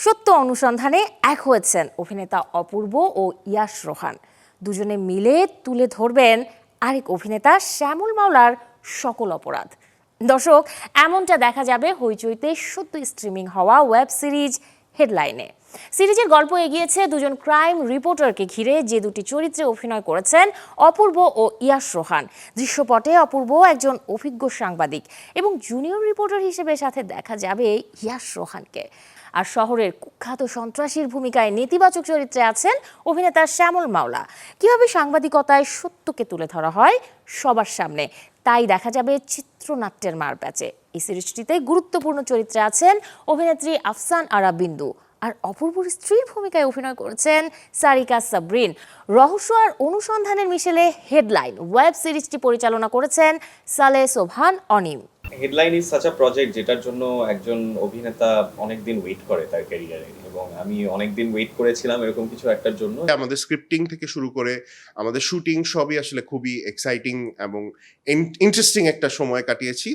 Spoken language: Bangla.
সত্য অনুসন্ধানে এক হয়েছেন অভিনেতা অপূর্ব ও ইয়াশ রোহান। দুজনে মিলে তুলে ধরবেন আরেক অভিনেতা শ্যামল মাওলার সকল অপরাধ। দর্শক, এমনটা দেখা যাবে হইচইতে সদ্য স্ট্রিমিং হওয়া ওয়েব সিরিজ হেডলাইনে। সিরিজের গল্প এগিয়েছে দুজন ক্রাইম রিপোর্টারকে ঘিরে, যে দুটি চরিত্রে অভিনয় করেছেন অপূর্ব ও ইয়াশ রোহান। দৃশ্যপটে অপূর্ব একজন অভিজ্ঞ সাংবাদিক এবং জুনিয়র রিপোর্টার হিসেবে সাথে দেখা যাবে ইয়াশ রোহানকে। আর শহরের কুখ্যাত সন্ত্রাসীর ভূমিকায় নেতিবাচক চরিত্রে আছেন অভিনেতা শ্যামল মাওলা। কিভাবে সাংবাদিকতায় সত্যকে তুলে ধরা হয় সবার সামনে, তাই দেখা যাবে চিত্রনাট্যের মারপ্যাচে। এই সিরিজটিতে গুরুত্বপূর্ণ চরিত্রে আছেন অভিনেত্রী আফসান আরা বিন্দু, আর অপূর্বর স্ত্রীর ভূমিকায় অভিনয় করেছেন সারিকা সাবরিন। রহস্য আর অনুসন্ধানের মিশেলে হেডলাইন ওয়েব সিরিজটি পরিচালনা করেছেন সালে Sobhan Anim. Headline is such a project যেটার জন্য একজন অভিনেতা অনেকদিন ওয়েট করে তার ক্যারিয়ারে, এবং আমি অনেকদিন ওয়েট করেছিলাম এরকম কিছু একটার জন্য। আমাদের স্ক্রিপ্টিং থেকে শুরু করে আমাদের শুটিং সবই আসলে খুবই এক্সাইটিং এবং ইন্টারেস্টিং একটা সময় কাটিয়েছি।